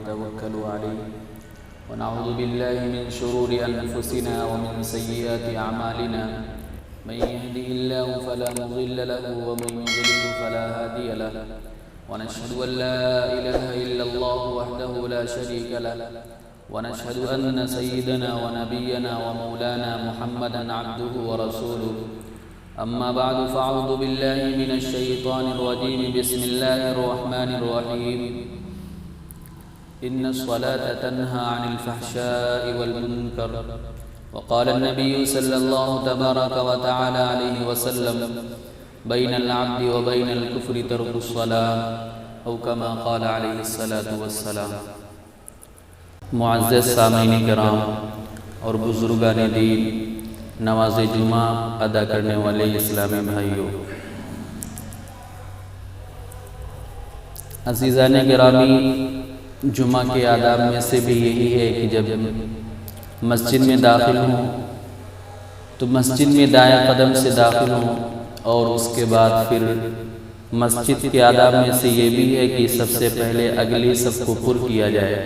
ونتوكل عليه ونعوذ بالله من شرور أنفسنا ومن سيئات أعمالنا من يهده الله فلا مضل له ومن يضلل فلا هادي له ونشهد أن لا إله إلا الله وحده لا شريك له ونشهد أن سيدنا ونبينا ومولانا محمدا عبده ورسوله أما بعد فأعوذ بالله من الشيطان الرجيم بسم الله الرحمن الرحيم إن الصلاة تنهى عن الفحشاء والمنكر وقال النبي صلى الله تبارك وتعالى عليه وسلم بين العبد وبين الكفر ترك الصلاة أو كما قال عليه الصلاة والسلام۔ معزز سامعین کرام اور بزرگان دین، نماز جمعہ ادا کرنے والے اسلامی بھائیوں، عزیزان گرامی، جمعہ کے آداب میں سے بھی یہی ہے کہ جب مسجد میں داخل ہوں تو مسجد میں دائیں قدم سے داخل ہوں، اور اس کے بعد پھر مسجد کے آداب میں سے یہ بھی ہے کہ سب سے پہلے اگلی صف کو پر کیا جائے،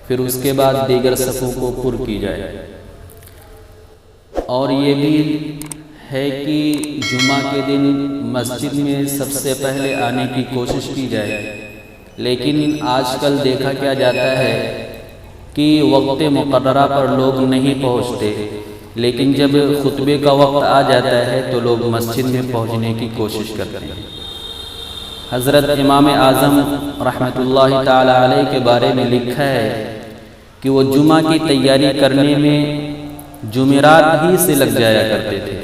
پھر اس کے بعد دیگر صفوں کو پر کی جائے۔ اور یہ بھی ہے کہ جمعہ کے دن مسجد میں سب سے پہلے آنے کی کوشش کی جائے، لیکن آج کل دیکھا کیا جاتا ہے کہ وقت مقررہ پر لوگ نہیں پہنچتے، لیکن جب خطبے کا وقت آ جاتا ہے تو لوگ مسجد میں پہنچنے کی کوشش کرتے ہیں۔ حضرت امام اعظم رحمۃ اللہ تعالی علیہ کے بارے میں لکھا ہے کہ وہ جمعہ کی تیاری کرنے میں جمعرات ہی سے لگ جایا کرتے تھے،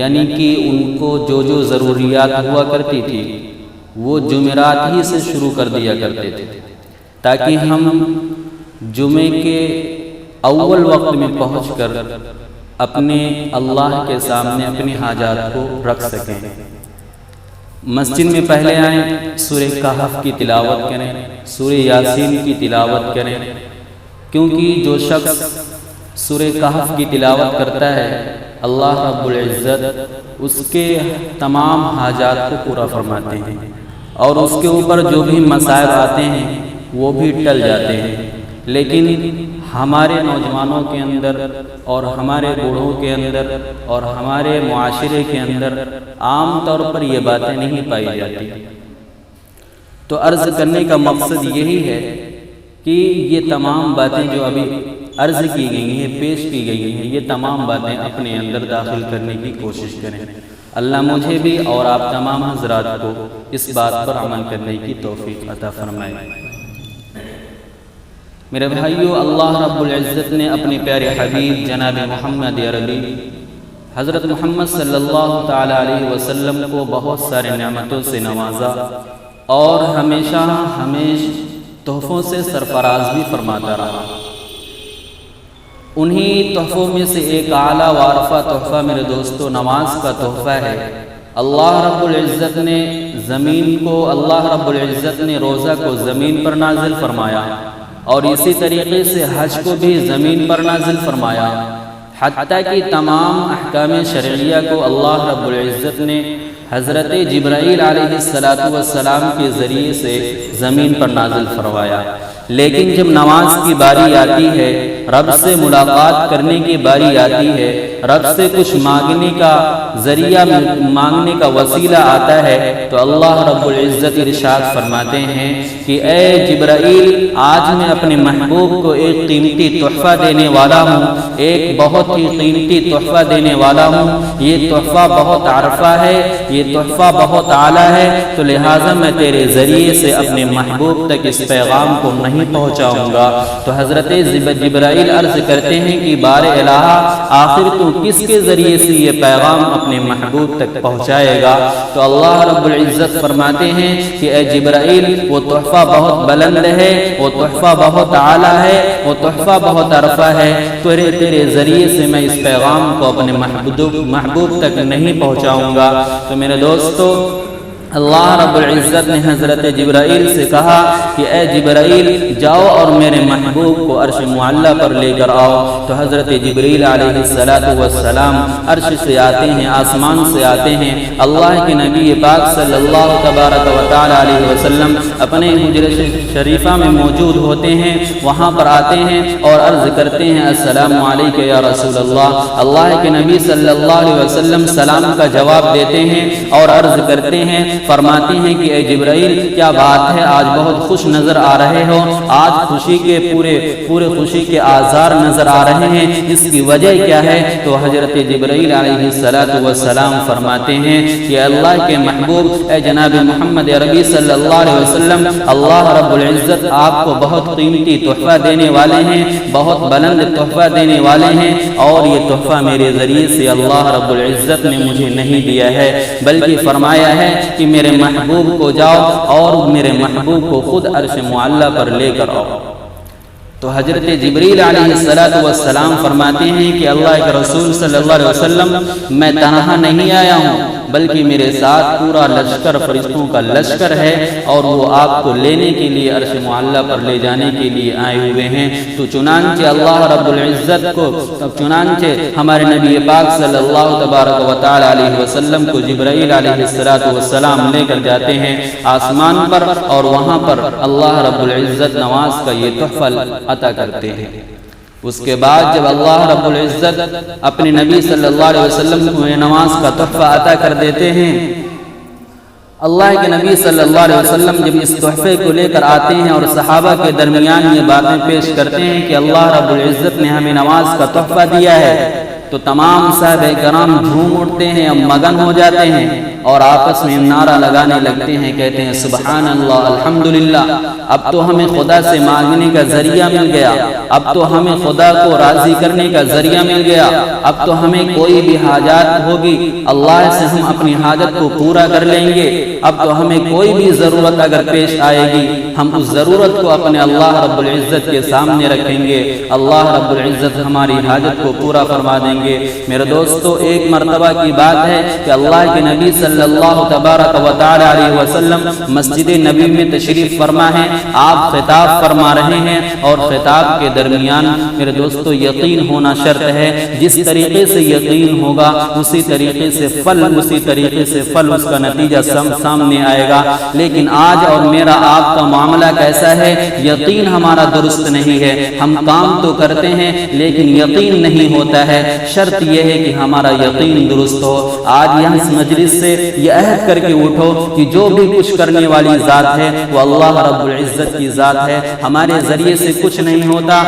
یعنی کہ ان کو جو ضروریات ہوا کرتی تھی وہ جمعرات ہی سے شروع کر دیا کرتے تھے، تاکہ ہم جمعے کے اول وقت میں پہنچ کر اپنے اللہ کے سامنے اپنی حاجات کو رکھ سکیں۔ مسجد میں پہلے آئیں، سورہ کہف کی تلاوت کریں، سورہ یاسین کی تلاوت کریں، کیونکہ جو شخص سورہ کہف کی تلاوت کرتا ہے اللہ رب العزت اس کے تمام حاجات کو پورا فرماتے ہیں، اور اس کے اوپر جو بھی مصائب آتے ہیں وہ بھی ٹل جاتے ہیں۔ لیکن ہمارے نوجوانوں کے اندر اور ہمارے بوڑھوں کے اندر اور ہمارے معاشرے کے اندر عام طور پر یہ باتیں نہیں پائی جاتی۔ تو عرض کرنے کا مقصد یہی ہے کہ یہ تمام باتیں جو ابھی عرض کی گئی ہیں، پیش کی گئی ہیں، یہ تمام باتیں اپنے اندر داخل کرنے کی کوشش کریں۔ اللہ مجھے بھی اور آپ تمام حضرات کو اس بات پر عمل کرنے کی توفیق عطا فرمائے۔ میرے بھائیو، اللہ رب العزت نے اپنے پیارے حبیب جناب محمد عربی حضرت محمد صلی اللہ تعالی علیہ وسلم کو بہت سارے نعمتوں سے نوازا، اور ہمیشہ تحفوں سے سرفراز بھی فرماتا رہا۔ انہی تحفوں میں سے ایک اعلیٰ وعرفہ تحفہ میرے دوستو نماز کا تحفہ ہے۔ اللہ رب العزت نے اللہ رب العزت نے روزہ کو زمین پر نازل فرمایا، اور اسی طریقے سے حج کو بھی زمین پر نازل فرمایا، حتیٰ کہ تمام احکام شرعیہ کو اللہ رب العزت نے حضرت جبرائیل علیہ السلام کے ذریعے سے زمین پر نازل فرمایا۔ لیکن جب نماز کی باری آتی ہے، رب سے ملاقات کرنے کی باری آتی ہے، رب سے کچھ مانگنے کا ذریعہ مانگنے کا وسیلہ آتا ہے، تو اللہ رب العزت ارشاد فرماتے ہیں کہ اے جبرائیل، آج میں اپنے محبوب کو ایک قیمتی تحفہ دینے والا ہوں، ایک بہت ہی قیمتی تحفہ دینے والا ہوں۔ یہ تحفہ بہت عرفہ ہے، یہ تحفہ بہت اعلیٰ ہے، تو لہٰذا میں تیرے ذریعے سے اپنے محبوب تک اس پیغام کو نہیں پہنچاؤں گا۔ تو حضرت جبرائیل عرض کرتے ہیں کہ بار الہ، آخر تو کس کے ذریعے سے یہ پیغام اپنے محبوب تک پہنچائے گا؟ تو اللہ رب العزت فرماتے ہیں کہ اے جبرائیل، وہ تحفہ بہت بلند ہے، وہ تحفہ بہت اعلیٰ ہے، وہ تحفہ بہت عرفہ ہے، تیرے ذریعے سے میں اس پیغام کو اپنے محبوب تک نہیں پہنچاؤں گا۔ تو میرے دوستو، اللہ رب العزت نے حضرت جبرائیل سے کہا کہ اے جبرائیل جاؤ اور میرے محبوب کو عرش معلی پر لے کر آؤ۔ تو حضرت جبرائیل علیہ السلام عرش سے آتے ہیں، آسمان سے آتے ہیں، اللہ کے نبی پاک صلی اللہ تبارک و تعالی علیہ وسلم اپنے حجرہ شریفہ میں موجود ہوتے ہیں، وہاں پر آتے ہیں اور عرض کرتے ہیں السلام علیکم یا رسول اللہ۔ اللہ کے نبی صلی اللہ علیہ وسلم سلام کا جواب دیتے ہیں اور عرض کرتے ہیں، فرماتے ہیں کہ اے جبرائیل کیا بات ہے، آج بہت خوش نظر آ رہے ہو، آج خوشی کے پورے خوشی کے آثار نظر آ رہے ہیں، اس کی وجہ کیا ہے؟ تو حضرت جبرائیل علیہ السلام فرماتے ہیں کہ اللہ کے محبوب اے جناب محمد عربی صلی اللہ علیہ وسلم، اللہ رب العزت آپ کو بہت قیمتی تحفہ دینے والے ہیں، بہت بلند تحفہ دینے والے ہیں، اور یہ تحفہ میرے ذریعے سے اللہ رب العزت نے مجھے نہیں دیا ہے، بلکہ فرمایا ہے کہ میرے محبوب کو جاؤ اور میرے محبوب کو خود عرش معلی پر لے کر آؤ۔ تو حضرت جبرائیل علیہ السلام فرماتے ہیں کہ اللہ کے رسول صلی اللہ علیہ وسلم میں تنہا نہیں آیا ہوں، بلکہ میرے ساتھ پورا لشکر فرشتوں کا لشکر ہے، اور وہ آپ کو لینے کے لیے عرش معلی پر لے جانے کے لیے آئے ہوئے ہیں۔ تو چنانچہ اللہ رب العزت کو ہمارے نبی پاک صلی اللہ تبارک و تعالی علیہ وسلم کو جبرائیل علیہ السلام لے کر جاتے ہیں آسمان پر، اور وہاں پر اللہ رب العزت نماز کا یہ تحفہ عطا کرتے ہیں۔ اس کے بعد جب اللہ رب العزت اپنے نبی صلی اللہ علیہ وسلم کو نماز کا تحفہ عطا کر دیتے ہیں، اللہ کے نبی صلی اللہ علیہ وسلم جب اس تحفے کو لے کر آتے ہیں اور صحابہ کے درمیان یہ باتیں پیش کرتے ہیں کہ اللہ رب العزت نے ہمیں نماز کا تحفہ دیا ہے، تو تمام صحابہ کرام جھوم اٹھتے ہیں، مگن ہو جاتے ہیں اور آپس میں نعرہ لگانے لگتے ہیں، کہتے ہیں سبحان اللہ الحمدللہ، اب تو ہمیں خدا سے مانگنے کا ذریعہ مل گیا، اب تو ہمیں خدا کو راضی کرنے کا ذریعہ مل گیا، اب تو ہمیں کوئی بھی حاجات ہوگی اللہ سے ہم اپنی حاجت کو پورا کر لیں گے، اب تو ہمیں کوئی بھی ضرورت اگر پیش آئے گی ہم اس ضرورت کو اپنے اللہ رب العزت کے سامنے رکھیں گے، اللہ رب العزت ہماری حاجت کو پورا فرما دیں گے۔ میرے دوستو، ایک مرتبہ کی بات ہے کہ اللہ کے نبی صلی اللہ تبارک و تعالی علیہ وسلم مسجد نبی میں تشریف فرما ہے، آپ خطاب فرما رہے ہیں، اور خطاب کے درمیان میرے دوستو یقین ہونا شرط ہے، جس طریقے سے یقین ہوگا اسی طریقے سے فل اس کا نتیجہ سامنے آئے گا۔ لیکن آج اور میرا آپ کا معاملہ کیسا ہے؟ یقین ہمارا درست نہیں ہے، ہم کام تو کرتے ہیں لیکن یقین نہیں ہوتا ہے۔ شرط یہ ہے کہ ہمارا یقین درست ہو۔ آج یہاں اس مجلس سے یہ عہد کر کے اٹھو کہ جو بھی کچھ کرنے والی ذات ہے وہ اللہ رب العزت کی ذات ہے، ہمارے ذریعے سے کچھ نہیں ہوتا،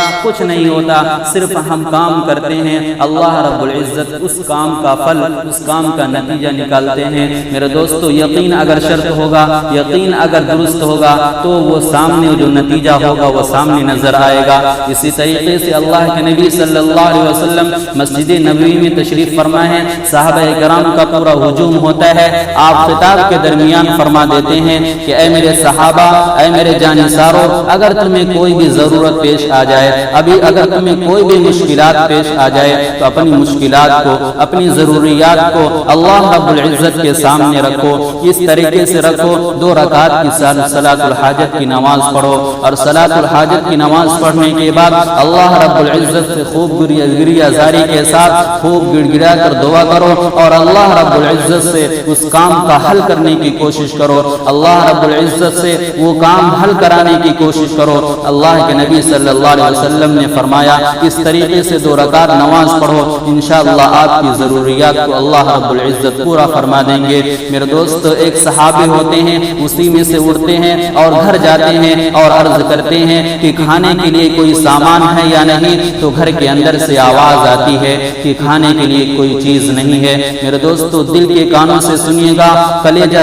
صرف ہم کام کرتے ہیں، اللہ رب العزت اس کام کا پھل، اس کام کا نتیجہ نکالتے ہیں۔ میرے دوستو، یقین اگر شرط ہوگا، یقین اگر درست ہوگا تو وہ سامنے جو نتیجہ ہوگا وہ سامنے نظر آئے گا۔ اسی طریقے سے اللہ کے نبی صلی اللہ علیہ وسلم مسجد نبوی میں تشریف فرما ہے، صحابہ کرام کا پورا ہجوم ہوتا ہے، آپ خطاب کے درمیان فرما دیتے ہیں کہ اے میرے صحابہ، اے میرے جانثارو، اگر تمہیں کوئی بھی ضرورت پیش آ جائے، اگر تمہیں کوئی بھی مشکلات پیش آ جائے تو اپنی مشکلات کو، اپنی ضروریات کو اللہ رب العزت کے سامنے رکھو، اس طریقے سے رکھو، 2 رکعت کی صلاۃ الحاجت کی نماز پڑھو، اور صلاۃ الحاجت کی نماز پڑھنے کے بعد اللہ رب العزت سے خوب گریہ زاری کے ساتھ خوب گڑ گڑا کر دعا کرو، اور اللہ رب العزت سے اس کام کا حل کرنے کی کوشش کرو، اللہ رب العزت سے وہ کام حل کرانے کی کوشش کرو۔ اللہ کے نبی صلی اللہ علیہ وسلم نے فرمایا اس طریقے سے 2 رکعت نماز پڑھو، انشاءاللہ آپ کی ضروریات کو اللہ رب العزت پورا فرما دیں گے۔ میرے دوست، ایک صحابی ہوتے ہیں، اسی میں سے اٹھتے ہیں اور گھر جاتے ہیں اور عرض کرتے ہیں کہ کھانے کے لیے کوئی سامان ہے یا نہیں، تو گھر کے اندر سے آواز آتی ہے کہ کھانے کے لیے کوئی چیز نہیں ہے۔ میرے دوستو، دل کے کانوں سے سنیے گا، کلیجہ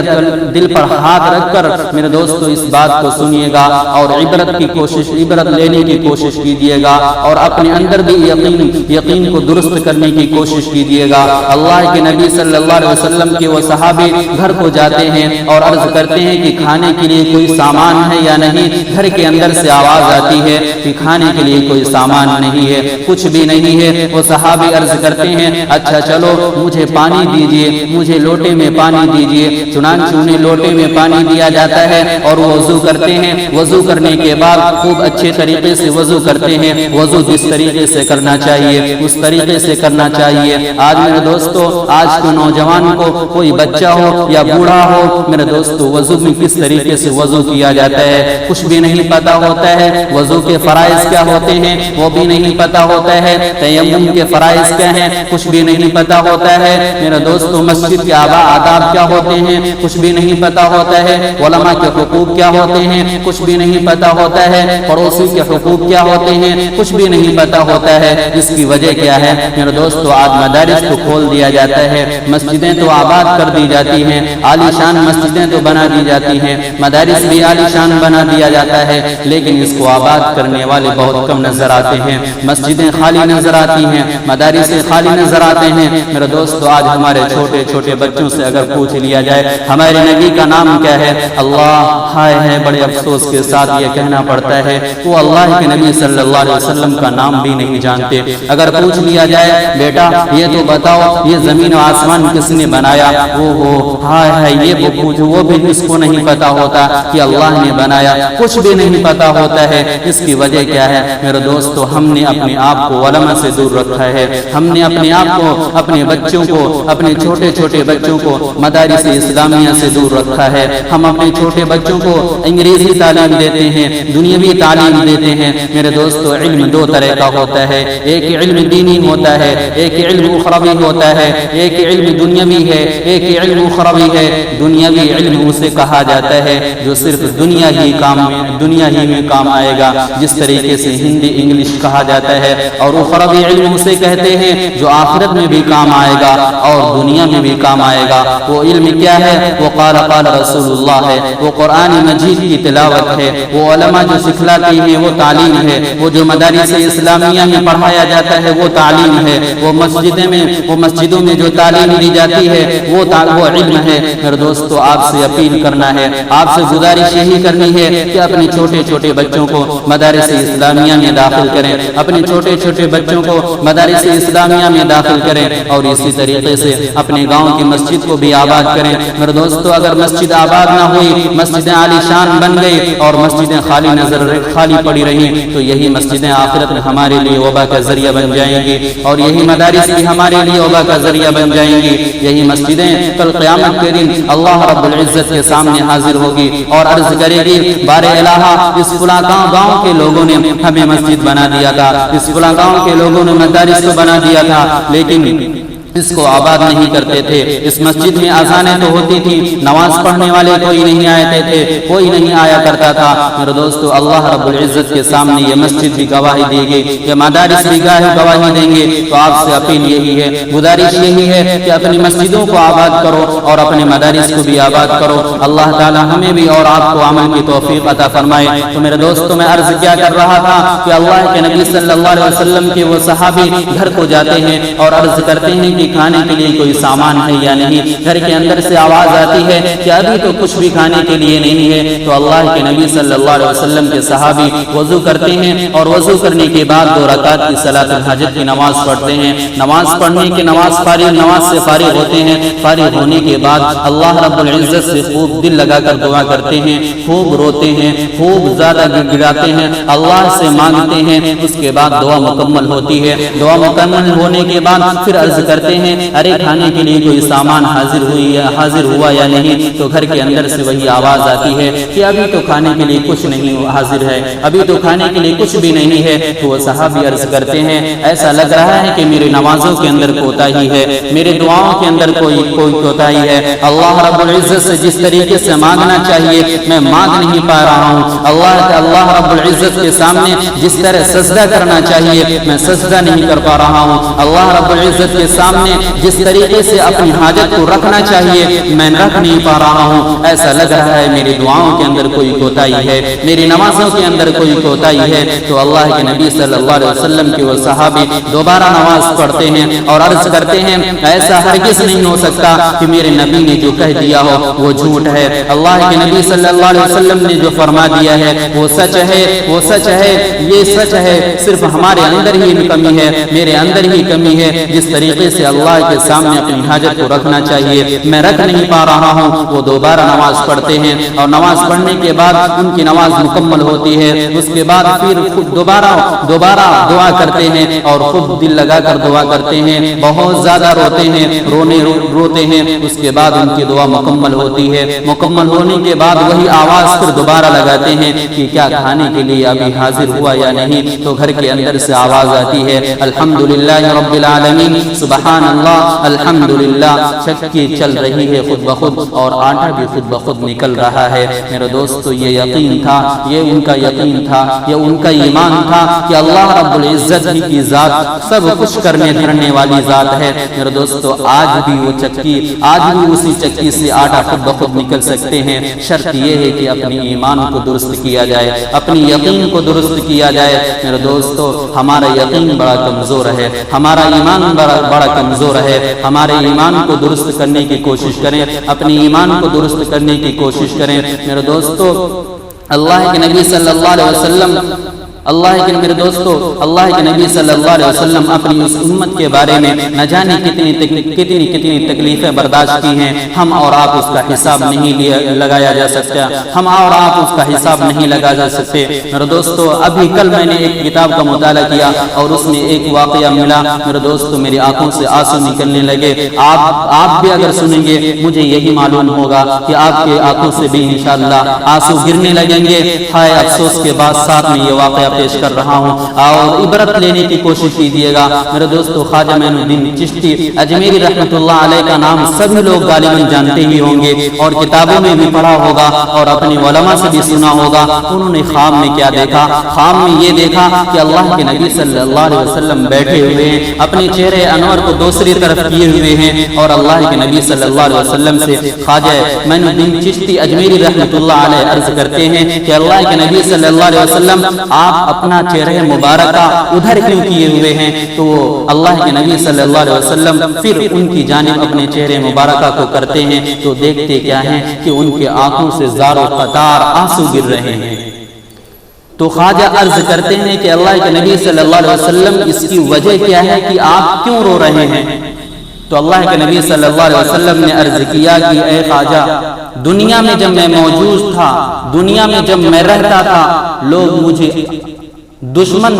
دل پر ہاتھ رکھ کر میرے دوستو اس بات کو سنیے گا، اور عبرت لینے کی کوشش کیجیے گا، اور اپنے اندر بھی یقین کو درست کرنے کی کوشش کیجیے گا۔ اللہ کے نبی صلی اللہ علیہ وسلم کے وہ صحابی گھر کو جاتے ہیں اور عرض کرتے ہیں کہ کھانے کے لیے کوئی سامان ہے یا نہیں، گھر کے اندر سے آواز آتی ہے کہ کھانے کے لیے کوئی سامان نہیں ہے، کچھ بھی نہیں ہے۔ وہ صحابی عرض کرتے ہیں اچھا چلو مجھے پانی دیجئے، مجھے لوٹے میں پانی دیجئے، چنانچہ انہیں لوٹے میں پانی دیا جاتا ہے اور وہ وضو کرتے ہیں۔ وضو کرنے کے بعد خوب اچھے طریقے سے وضو کرتے ہیں۔ وضو جس طریقے سے کرنا چاہیے اس طریقے سے کرنا چاہیے۔ آج میرے دوستو، آج کے نوجوان کو کوئی بچہ ہو یا بوڑھا ہو، میرے دوستو وضو میں کس طریقے سے وضو کیا جاتا ہے کچھ بھی نہیں پتا ہوتا ہے۔ وضو کے فرائض کیا ہوتے ہیں وہ بھی نہیں پتا ہوتا ہے۔ تیمم کے فرائض کیا ہیں کچھ بھی نہیں پتا ہوتا ہے۔ میرے دوستو مسجد کے آداب کیا ہوتے ہیں کچھ بھی نہیں پتا ہوتا ہے۔ علماء کے حقوق کیا ہوتے ہیں کچھ بھی نہیں پتا ہوتا ہے۔ پڑوسی کے حقوق کیا ہوتے ہیں کچھ بھی نہیں پتا ہوتا ہے۔ اس کی وجہ کیا ہے میرے دوستو؟ آج مدارس کو کھول دیا جاتا ہے، مسجدیں تو آباد کر دی جاتی ہیں، عالی شان مسجدیں تو بنا دی جاتی ہیں، مدارس بھی عالی شان بنا دیا جاتا ہے، لیکن اس کو آباد کرنے والے بہت کم نظر آتے ہیں۔ مسجدیں خالی نظر آتی ہیں، مدارس خالی نظر آتے ہیں۔ میرے دوستو آج ہمارے چھوٹے چھوٹے بچوں سے اگر پوچھ لیا جائے ہمارے نبی کا نام کیا ہے، اللہ ہائے ہے بڑے افسوس کے ساتھ یہ کہنا پڑتا ہے وہ اللہ کے نبی صلی اللہ علیہ وسلم کا نام بھی نہیں جانتے۔ اگر پوچھ لیا جائے بیٹا یہ تو بتاؤ یہ زمین و آسمان کس نے بنایا، وہ ہائے ہے یہ وہ بھی اس کو نہیں پتا ہوتا کہ اللہ نے بنایا، کچھ بھی نہیں پتا ہوتا ہے۔ اس کی وجہ کیا ہے میرے دوستو؟ ہم نے اپنے آپ کو علماء سے دور رکھا ہے، ہم نے اپنے آپ کو اپنے بچوں کو اپنے چھوٹے چھوٹے بچوں کو مدارس اسلامیہ سے دور رکھا ہے۔ ہم اپنے چھوٹے بچوں کو انگریزی تعلیم دیتے ہیں، دنیاوی تعلیم دیتے ہیں۔ میرے دوستو علم دو طرح کا ہوتا ہے، ایک علم دینی ہوتا ہے، ایک علم اخروی ہوتا ہے، ایک علم دنیاوی ہے، ایک علم اخروی ہے۔ دنیاوی علم اسے کہا جاتا ہے جو صرف دنیا ہی میں کام آئے گا، جس طریقے سے ہندی انگلش کہا جاتا ہے، اور اخروی علم اسے کہتے ہیں جو آخرت میں بھی کام آئے گا اور دنیا میں بھی کام آئے گا۔ وہ علم کیا ہے؟ وہ قال رسول اللہ ہے، وہ قرآن مجید کی تلاوت ہے، وہ علماء جو سکھلاتی ہیں وہ تعلیم ہے، وہ جو مدارس اسلامیہ میں پڑھایا جاتا ہے وہ تعلیم ہے، وہ مسجدوں میں جو تعلیم دی جاتی ہے وہ علم ہے۔ میرے دوستو آپ سے اپیل کرنا ہے، آپ سے گزارش یہی کرنی ہے کہ اپنے چھوٹے چھوٹے بچوں کو مدارس اسلامیہ میں داخل کریں، اپنے چھوٹے چھوٹے بچوں کو مدارس اسلامیہ میں داخل کریں، اور اسی طریقے سے اپنے گاؤں کی مسجد کو بھی آباد کریں۔ میرے دوستو اگر مسجد آباد نہ ہوئی، مسجدیں عالی شان بن گئی اور مسجدیں خالی پڑی رہی تو یہی مسجدیں آخرت میں ہمارے لیے وبا کا ذریعہ بن جائیں گی، اور یہی مدارس بھی ہمارے لیے وبا کا ذریعہ بن جائیں گی۔ یہی مسجدیں کل قیامت کے دن اللہ رب العزت کے سامنے حاضر ہوگی اور عرض کرے گی بار الہ اس فلاں گاؤں کے لوگوں نے ہمیں مسجد بنا دیا تھا، اس فلاں گاؤں کے لوگوں نے مدارس کو بنا دیا تھا، لیکن اس کو آباد نہیں کرتے تھے۔ اس مسجد میں اذانیں تو ہوتی تھی، نماز پڑھنے والے کوئی نہیں آتے تھے، کوئی نہیں آیا کرتا تھا۔ میرے دوستو اللہ رب العزت کے سامنے یہ مسجد بھی گواہی دے گی، یہ مدارس بھی گواہی دیں گے۔ تو آپ سے اپیل یہی ہے، گزارش یہی ہے کہ اپنی مسجدوں کو آباد کرو اور اپنے مدارس کو بھی آباد کرو۔ اللہ تعالی ہمیں بھی اور آپ کو عمل کی توفیق عطا فرمائے۔ تو میرے دوستو میں عرض کیا کر رہا تھا کہ اللہ کے نبی صلی اللہ علیہ وسلم کے وہ صحابی گھر کو جاتے ہیں اور عرض کرتے ہیں کھانے کے لیے کوئی سامان ہے یا نہیں۔ گھر کے اندر سے آواز آتی ہے کہ ابھی تو کچھ بھی کھانے کے لیے نہیں ہے۔ تو اللہ کے نبی صلی اللہ علیہ وسلم کے صحابی وضو کرتے ہیں اور وضو کرنے کے بعد 2 رکعت کی صلاۃ الحاجت کی نماز پڑھتے ہیں۔ نماز پڑھنے کے نماز سے فارغ ہوتے ہیں۔ فارغ ہونے کے بعد اللہ رب العزت سے خوب دل لگا کر دعا کرتے ہیں، خوب روتے ہیں، خوب زیادہ گڑگڑاتے ہیں، اللہ سے مانگتے ہیں۔ اس کے بعد دعا مکمل ہوتی ہے۔ دعا مکمل ہونے کے بعد پھر عرض کرتے ہیں ارے کھانے کے لیے کوئی سامان حاضر ہوا یا نہیں؟ تو گھر کے اندر سے وہی آواز آتی ہے کہ ابھی تو کھانے کے لیے کچھ نہیں حاضر ہے، ابھی تو کھانے کے لیے کچھ بھی نہیں ہے۔ تو وہ صحابی عرض کرتے ہیں ایسا لگ رہا ہے کہ میری نمازوں کے اندر کوتاہی ہے، میرے دعاؤں کے اندر کوئی کوتاہی ہے۔ اللہ رب العزت سے جس طریقے سے مانگنا چاہیے میں مانگ نہیں پا رہا ہوں، اللہ رب العزت کے سامنے جس طرح سجدہ کرنا چاہیے میں سجدہ نہیں کر پا رہا ہوں، اللہ رب العزت کے سامنے جس طریقے سے اپنی حاجت کو رکھنا چاہیے میں رکھ نہیں پا رہا ہوں۔ ایسا لگ رہا ہے میری دعاؤں کے اندر کوئی کوتاہی ہے، میری نمازوں کے اندر کوئی کوتاہی ہے۔ تو اللہ کے نبی صلی اللہ علیہ وسلم کے وہ صحابی دوبارہ نماز پڑھتے ہیں اور عرض کرتے ہیں ایسا ہرگز نہیں ہو سکتا کہ میرے نبی نے جو کہہ دیا ہو وہ جھوٹ ہے۔ اللہ کے نبی صلی اللہ علیہ وسلم نے جو فرما دیا ہے وہ سچ ہے، وہ سچ ہے، یہ سچ ہے۔ صرف ہمارے اندر ہی کمی ہے، میرے اندر ہی کمی ہے۔ جس طریقے سے اللہ کے سامنے اپنی حاجت کو رکھنا چاہیے. میں رکھ نہیں پا رہا ہوں، وہ دوبارہ نماز پڑھتے ہیں اور نماز پڑھنے کے بعد ان کی نماز مکمل ہوتی ہے. اس کے بعد پھر دوبارہ دعا کرتے ہیں اور خود دل لگا کر دعا کرتے ہیں، بہت زیادہ روتے ہیں، روتے ہیں. اس کے بعد ان کی دعا مکمل ہوتی ہے. مکمل ہونے کے بعد وہی آواز پھر دوبارہ لگاتے ہیں کہ کیا کھانے کے لیے ابھی حاضر ہوا یا نہیں. تو گھر کے اندر سے آواز آتی ہے الحمدللہ رب العالمین، سبحان اللہ، الحمدللہ. چکی چل رہی ہے خود بخود اور آٹا بھی خود بخود نکل رہا ہے. میرے دوستو یہ یقین تھا، یہ ان کا یقین تھا، یہ ان کا ایمان تھا کہ اللہ رب العزت ہی کی ذات سب کچھ کرنے دھرنے والی ذات ہے. میرے دوستو آج بھی اسی چکی سے آٹا خود بخود نکل سکتے ہیں. شرط یہ ہے کہ اپنی ایمان کو درست کیا جائے، اپنی یقین کو درست کیا جائے. میرے دوستو ہمارا یقین بڑا کمزور ہے، ہمارا ایمان بڑا کمزور ہے. ہمارے ایمان کو درست کرنے کی کوشش کریں، اپنی ایمان کو درست کرنے کی کوشش کریں. میرے دوستو اللہ کے نبی صلی اللہ علیہ وسلم اللہ کے نبی صلی اللہ علیہ وسلم اپنی اس امت کے بارے میں نہ جانے کتنی تکلیفیں برداشت کی ہیں. ہم اور آپ اس کا حساب نہیں لگایا جا سکتا، ہم اور آپ اس کا حساب نہیں لگا جا سکتے. میرے دوستو ابھی کل میں نے ایک کتاب کا مطالعہ کیا اور اس میں ایک واقعہ ملا. میرے دوستو میری آنکھوں سے آنسو نکلنے لگے. آپ بھی اگر سنیں گے مجھے یہی معلوم ہوگا کہ آپ کے آنکھوں سے بھی انشاءاللہ آنسو گرنے لگیں گے. ہائے افسوس کے بعد ساتھ میں یہ واقعہ پیش کر رہا ہوں اور عبرت لینے کی کوشش کیجیے گا. میرے دوستو خواجہ معین الدین چشتی اجمیری رحمۃ اللہ علیہ کا نام سبھی لوگ غالباً جانتے ہی ہوں گے اور کتابوں میں بھی پڑھا ہوگا اور اپنے علماء سے بھی سنا ہوگا. انہوں نے خواب میں کیا دیکھا؟ خواب میں یہ دیکھا کہ اللہ کے نبی صلی اللہ علیہ وسلم بیٹھے ہوئے ہیں، اپنے چہرے انور کو دوسری طرف کیے ہوئے ہیں اور اللہ کے نبی صلی اللہ علیہ وسلم سے خواجہ معین الدین چشتی اجمیری رحمۃ اللہ علیہ عرض کرتے ہیں کہ اللہ کے نبی صلی اللہ علیہ وسلم آپ اپنا چہرہ مبارکہ ادھر کیوں کیے ہوئے ہیں؟ تو اللہ کے نبی صلی اللہ علیہ وسلم پھر ان کی جانب اپنے چہرے مبارکہ کو کرتے ہیں تو دیکھتے کیا ہیں کہ ان کے آنکھوں سے زار و قطار آنسو گر رہے ہیں. تو خواجہ عرض کرتے ہیں کہ اللہ کے نبی صلی اللہ علیہ وسلم اس کی وجہ کیا ہے کہ آپ کیوں رو رہے ہیں؟ تو اللہ کے نبی صلی اللہ علیہ وسلم نے عرض کیا کہ اے خواجہ، دنیا میں جب میں موجود تھا، دنیا میں جب میں رہتا تھا، لوگ مجھے دشمن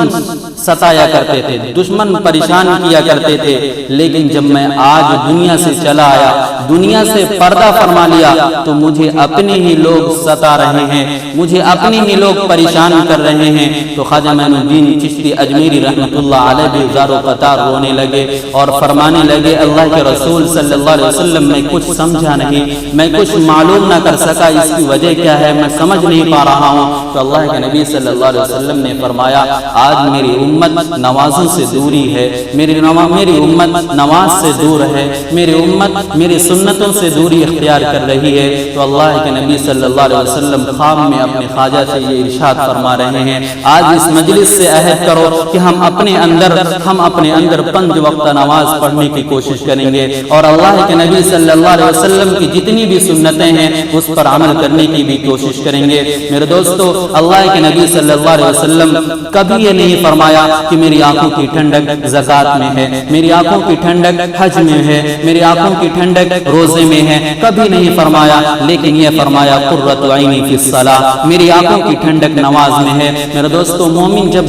ستایا کرتے تھے، دشمن پریشان کیا کرتے تھے. لیکن جب میں آج دنیا سے چلا آیا، دنیا سے پردہ فرما لیا، تو مجھے اپنے ہی لوگ ستا رہے ہیں، مجھے اپنے ہی لوگ پریشان کر رہے ہیں. تو خواجہ معین الدین چشتی اجمیری رحمۃ اللہ علیہ بھی زار و قطار رونے لگے اور فرمانے لگے اللہ کے رسول صلی اللہ علیہ وسلم میں کچھ سمجھا نہیں، میں کچھ معلوم نہ کر سکا، اس کی وجہ کیا ہے میں سمجھ نہیں پا رہا ہوں. تو اللہ کے نبی صلی اللہ علیہ وسلم نے فرمایا آج میری امت نمازوں سے دوری ہے، میری امت نماز سے دور ہے، میری امت میری سنتوں سے دوری اختیار کر رہی ہے. تو اللہ کے نبی صلی اللہ علیہ وسلم خواب میں اپنے خواجہ سے یہ ارشاد فرما رہے ہیں آج اس مجلس سے عہد کرو کہ ہم اپنے اندر 5 وقت نماز پڑھنے کی کوشش کریں گے اور اللہ کے نبی صلی اللہ علیہ وسلم کی جتنی بھی سنتیں ہیں اس پر عمل کرنے کی بھی کوشش کریں گے. میرے دوستو اللہ کے نبی صلی اللہ علیہ وسلم کبھی یہ نہیں فرمایا کہ میری آنکھوں کی ٹھنڈک زکات میں ہے، میری آنکھوں کی ٹھنڈک حج میں ہے، میری آنکھوں کی ٹھنڈک روزے میں ہے، کبھی نہیں فرمایا. لیکن یہ فرمایا قرۃ عینی فی الصلاۃ، میری آنکھوں کی ٹھنڈک نماز میں ہے. میرے دوستو مومن جب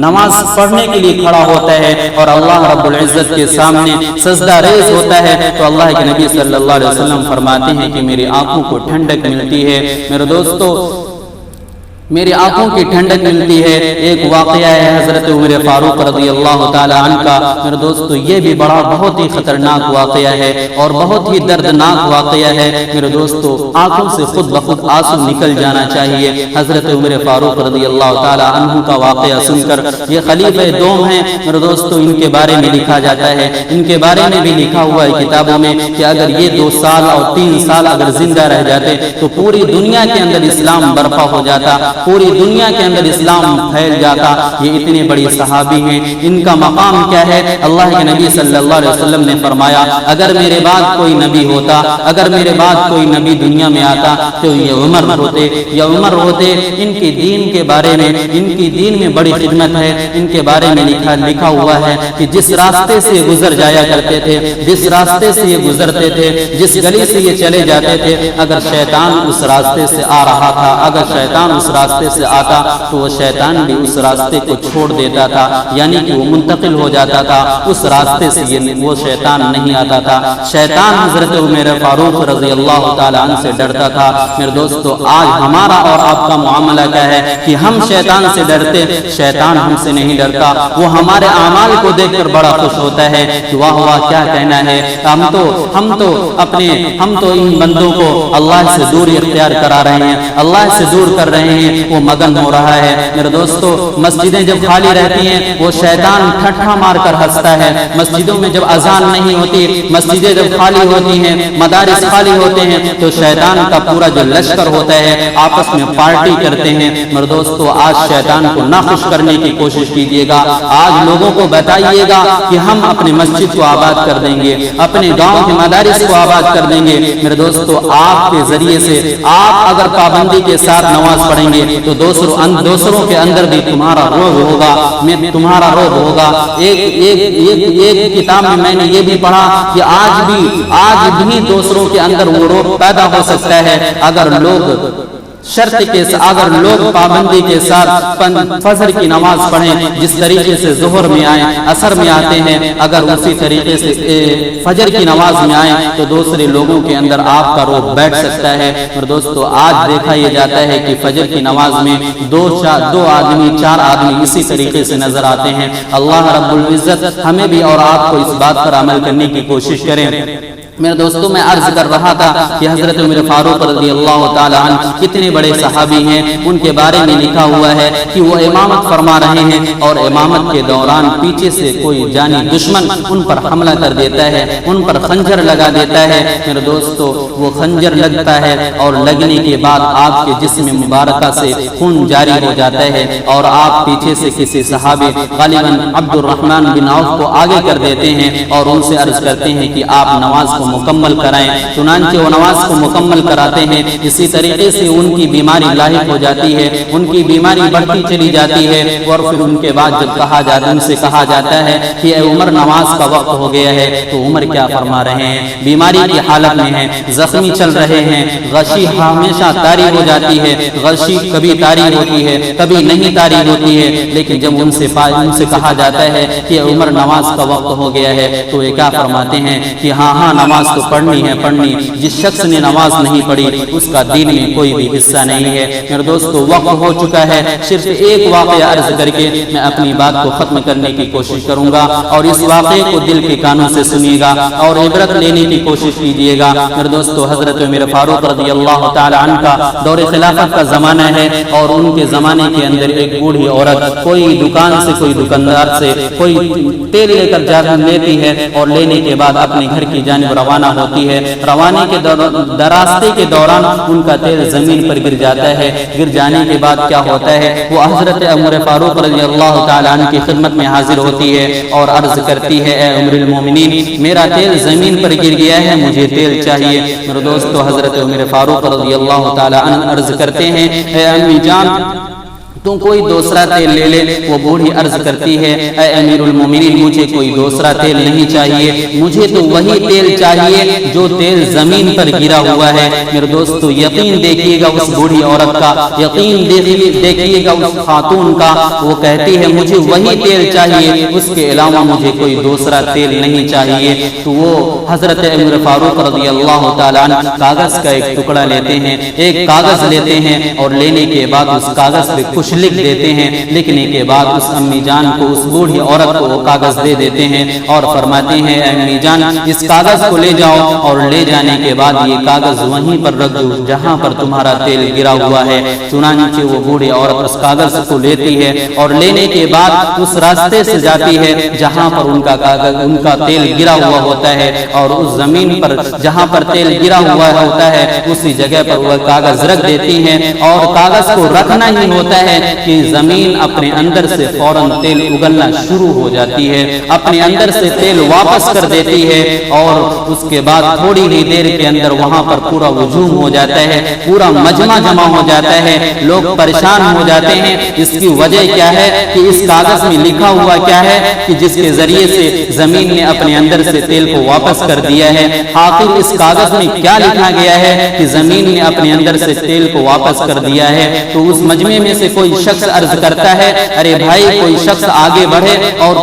نماز پڑھنے کے لیے کھڑا ہوتا ہے اور اللہ رب العزت کے سامنے سجدہ ریز ہوتا ہے تو اللہ کے نبی صلی اللہ علیہ وسلم فرماتے ہیں کہ میری آنکھوں کو ٹھنڈک ملتی ہے. میرے دوستو میری آنکھوں کی ٹھنڈک ملتی ہے. ایک واقعہ ہے حضرت عمر فاروق رضی اللہ تعالی عنہ کا. میرے دوستو یہ بھی بہت ہی خطرناک واقعہ ہے اور بہت ہی دردناک واقعہ ہے. میرے دوستو آنکھوں سے خود بخود آنسو نکل جانا چاہیے. حضرت عمر فاروق رضی اللہ تعالی عنہ کا واقعہ سن کر، یہ خلیفہ دوم ہیں. میرے دوستو ان کے بارے میں لکھا جاتا ہے، ان کے بارے میں بھی لکھا ہوا ہے کتابوں میں کہ اگر یہ 2 سال اور 3 سال اگر زندہ رہ جاتے تو پوری دنیا کے اندر اسلام برپا ہو جاتا. پوری دنیا کے اندر اسلام پھیل جاتا۔ یہ اتنے بڑی صحابی ہیں، ان کا مقام کیا ہے؟ اللہ کے نبی صلی اللہ علیہ وسلم نے فرمایا اگر میرے بعد کوئی نبی ہوتا، اگر میرے بعد کوئی نبی دنیا میں آتا تو یہ عمر ہوتے، یہ عمر ہوتے۔ ان کے دین کے بارے میں، ان کی دین میں بڑی خدمت ہے۔ ان کے بارے میں لکھا ہوا ہے کہ جس راستے سے گزر جایا کرتے تھے، جس راستے سے یہ گزرتے تھے، جس گلی سے یہ چلے جاتے تھے، اگر شیطان اس راستے سے آ رہا تھا، اگر شیطان اس راستے سے آتا تو وہ شیطان بھی اس راستے کو چھوڑ دیتا تھا، یعنی کہ وہ منتقل ہو جاتا تھا، اس راستے سے وہ شیطان نہیں آتا تھا۔ شیطان حضرت عمر فاروق رضی اللہ تعالی عنہ سے ڈرتا تھا۔ میرے دوستو، آج ہمارا اور آپ کا معاملہ کیا ہے کہ ہم شیطان سے ڈرتے، شیطان ہم سے نہیں ڈرتا۔ وہ ہمارے اعمال کو دیکھ کر بڑا خوش ہوتا ہے کہ واہ واہ کیا کہنا ہے، ہم تو ان بندوں کو اللہ سے دوری اختیار کرا رہے ہیں، اللہ سے دور کر رہے ہیں، وہ مگن ہو رہا ہے۔ میرے دوستو، مسجدیں جب خالی رہتی ہیں وہ شیطان ٹھٹھا مار کر ہنستا ہے۔ مسجدوں میں جب اذان نہیں ہوتی، مسجدیں جب خالی ہوتی ہیں، مدارس خالی ہوتے ہیں، تو شیطان کا پورا جو لشکر ہوتا ہے آپس میں پارٹی کرتے ہیں۔ میرے دوستو، آج شیطان کو نہ خوش کرنے کی کوشش کیجیے گا۔ آج لوگوں کو بتائیے گا کہ ہم اپنے مسجد کو آباد کر دیں گے، اپنے گاؤں کے مدارس کو آباد کر دیں گے۔ میرے دوستو، آپ کے ذریعے سے آپ اگر پابندی کے ساتھ نماز پڑھیں گے تو دوسروں کے اندر بھی تمہارا روب ہوگا، تمہارا روب ہوگا۔ ایک کتاب میں نے یہ بھی پڑھا کہ آج بھی دوسروں کے اندر وہ روب پیدا ہو سکتا ہے اگر لوگ اگر لوگ پابندی کے ساتھ فجر کی نماز پڑھیں، جس طریقے سے ظہر میں آئیں، عصر میں آتے ہیں، اگر اسی طریقے سے فجر کی نماز میں آئیں تو دوسرے لوگوں کے اندر آپ کا روب بیٹھ سکتا ہے۔ اور دوستو، آج دیکھا یہ جاتا ہے کہ فجر کی نماز میں دو آدمی، چار آدمی اسی طریقے سے نظر آتے ہیں۔ اللہ رب العزت ہمیں بھی اور آپ کو اس بات پر عمل کرنے کی کوشش کریں۔ میرے دوستوں، میں عرض کر رہا تھا کہ حضرت عمر فاروق رضی اللہ تعالی عنہ کتنے بڑے صحابی ہیں۔ ان کے بارے میں لکھا ہوا ہے کہ وہ امامت فرما رہے ہیں اور امامت کے دوران پیچھے سے کوئی جانی دشمن ان پر حملہ کر دیتا ہے، ان پر خنجر لگا دیتا ہے۔ میرے دوستو، وہ خنجر لگتا ہے اور لگنے کے بعد آپ کے جسم مبارکہ سے خون جاری ہو جاتا ہے اور آپ پیچھے سے کسی صحابی غالباً عبد الرحمن بن عوف کو آگے کر دیتے ہیں اور ان سے عرض کرتے ہیں کہ آپ نماز کو مکمل کرائیں۔ چنانچہ وہ نماز کو مکمل کراتے ہیں۔ اسی طریقے سے ان کی بیماری لاحق ہو جاتی ہے، ان کی بیماری بڑھتی چلی جاتی ہے اور پھر ان کے بعد جب ان سے کہا جاتا ہے کہ اے عمر نماز کا وقت ہو گیا ہے، تو عمر کیا فرما رہے ہیں؟ بیماری کی حالت میں ہیں، زخمی چل رہے ہیں، غشی ہمیشہ طاری ہو جاتی ہے، غشی کبھی طاری ہوتی ہے کبھی نہیں طاری ہوتی ہے، لیکن جب ان سے کہا جاتا ہے کہ عمر نماز کا وقت ہو گیا ہے تو یہ کیا فرماتے ہیں کہ ہاں نماز تو پڑھنی ہے پڑھنی۔ جس شخص نے نماز نہیں پڑھی اس کا دین میں کوئی بھی حصہ نہیں ہے۔ میرے دوستو، وقت ہو چکا ہے، صرف ایک واقعہ عرض کر کے میں اپنی بات کو ختم کرنے کی کوشش کروں گا اور اس واقعے کو دل کے کانوں سے سنیے گا اور عبرت لینے کی کوشش کیجیے گا۔ میرے دوستو، حضرت عمر فاروق رضی اللہ تعالی عنہ کا دور خلافت کا زمانہ ہے اور ان کے زمانے کے اندر ایک بوڑھی عورت کوئی دکان سے، کوئی دکاندار سے کوئی تیل لے کر لیتی ہے اور لینے کے بعد اپنے گھر کی جانب روانہ ہوتی ہے۔ روانے کے راستے کے دوران ان کا تیل زمین پر گر جاتا ہے۔ گر جانے کے بعد کیا ہوتا ہے؟ وہ حضرت عمر فاروق رضی اللہ تعالی عنہ کی خدمت میں حاضر ہوتی ہے اور عرض کرتی ہے اے امیر المومنین، میرا تیل زمین پر گر گیا ہے، مجھے تیل چاہیے۔ میرے دوستو، حضرت عمر فاروق رضی اللہ تعالی عنہ عرض کرتے ہیں اے امی جان، تم کوئی دوسرا تیل لے لے۔ وہ بوڑھی عرض کرتی ہے اے امیر المومنین، مجھے کوئی دوسرا تیل نہیں چاہیے، مجھے تو وہی تیل چاہیے جو تیل زمین پر گرا ہوا ہے۔ میرے دوستو، یقین دیکھیے گا اس بوڑھی عورت کا، یقین دیکھیے گا اس خاتون کا۔ وہ کہتی ہے مجھے وہی تیل چاہیے، اس کے علاوہ مجھے کوئی دوسرا تیل نہیں چاہیے۔ تو وہ حضرت عمر فاروق رضی اللہ تعالی عنہ کاغذ کا ایک ٹکڑا لیتے ہیں، ایک کاغذ لیتے ہیں اور لینے کے بعد اس کاغذ پہ کچھ کچھ لکھ دیتے ہیں۔ لکھنے کے بعد اس امی جان کو، اس بوڑھی عورت کو وہ کاغذ دے دیتے ہیں اور فرماتے ہیں اے امی جان اس کاغذ کو لے جاؤ، اور لے جانے کے بعد یہ کاغذ وہیں پر رکھ دو جہاں پر تمہارا تیل گرا ہوا ہے۔ چنانچہ وہ بوڑھی عورت اس کاغذ کو لیتی ہے اور لینے کے بعد اس راستے سے جاتی ہے جہاں پر ان کا تیل گرا ہوا ہوتا ہے، اور اس زمین پر جہاں پر تیل گرا ہوا ہوتا ہے اسی جگہ پر وہ کاغذ رکھ دیتی ہیں، اور کاغذ کو رکھنا ہی ہوتا ہے کہ زمین اپنے اندر سے فوراً تیل اگلنا شروع ہو جاتی ہے، اپنے اندر سے تیل واپس کر دیتی ہے، اور اس کے بعد تھوڑی ہی دیر کے اندر وہاں پر پورا ہجوم ہو جاتا ہے، پورا مجمع جمع ہو جاتا ہے، لوگ پریشان ہو جاتے ہیں۔ اس کی وجہ کیا ہے کہ اس کاغذ میں لکھا ہوا کیا ہے کہ جس کے ذریعے سے زمین نے اپنے اندر سے تیل کو واپس کر دیا ہے۔ آخر اس کاغذ میں کیا لکھا گیا ہے کہ زمین نے اپنے اندر سے تیل کو واپس کر دیا ہے؟ تو اس مجمع میں سے کوئی شخص عرض کرتا ہے ارے بھائی کوئی شخص آگے بڑھے اور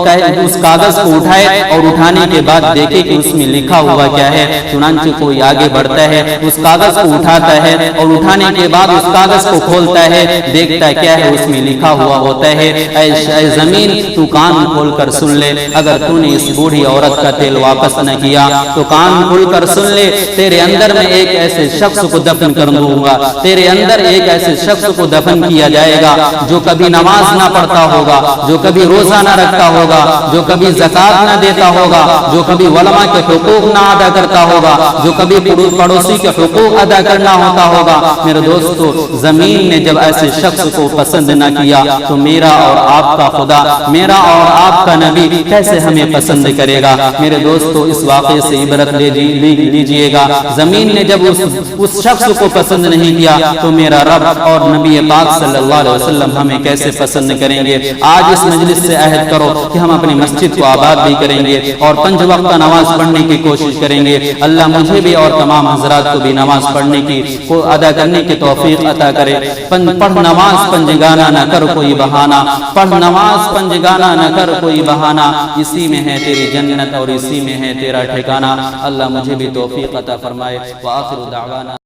اس کاغذ کو اٹھائے، اور اٹھانے کے بعد دیکھے کہ اس میں لکھا ہوا کیا ہے۔ چنانچہ کوئی آگے بڑھتا ہے، اس کاغذ کو اٹھاتا ہے، اور اٹھانے کے بعد اس کاغذ کو کھولتا ہے، دیکھتا کیا ہے اس میں لکھا ہوا ہوتا ہے اے زمین تو کان کھول کر سن لے، اگر تو نے اس بوڑھی عورت کا تیل واپس نہ کیا تو کان کھول کر سن لے، تیرے اندر میں ایک ایسے شخص کو دفن کر دوں گا، تیرے اندر ایک ایسے شخص کو دفن کیا جائے گا جو کبھی نماز نہ پڑھتا ہوگا، جو کبھی روزہ نہ رکھتا ہوگا، جو کبھی زکات نہ دیتا ہوگا، جو کبھی علماء کے حقوق نہ ادا کرتا ہوگا، جو کبھی پڑوسی کے حقوق ادا کرنا ہوتا ہوگا۔ میرے دوستو زمین نے جب ایسے شخص کو پسند نہ کیا تو میرا اور آپ کا خدا، میرا اور آپ کا نبی کیسے ہمیں پسند کرے گا؟ میرے دوستو اس واقعے سے عبرت لیجئے گا، زمین نے جب اس شخص کو پسند نہیں کیا تو میرا رب اور نبی پاک صلی اللہ علیہ وسلم ہمیں کیسے پسند کریں گے؟ آج اس مجلس سے عہد کرو کہ ہم اپنی مسجد کو آباد بھی کریں گے اور 5 وقت نماز پڑھنے کی کوشش کریں گے۔ اللہ مجھے بھی اور تمام حضرات کو بھی نماز پڑھنے کی کو ادا کرنے کی توفیق عطا کرے۔ پڑھ نماز پنجگانہ نہ کر کوئی بہانہ، پڑھ نماز پنجگانہ نہ کر کوئی بہانہ، اسی میں ہے تیری جنت اور اسی میں ہے تیرا ٹھکانہ۔ اللہ مجھے بھی توفیق عطا فرمائے۔ وآخر دعوانا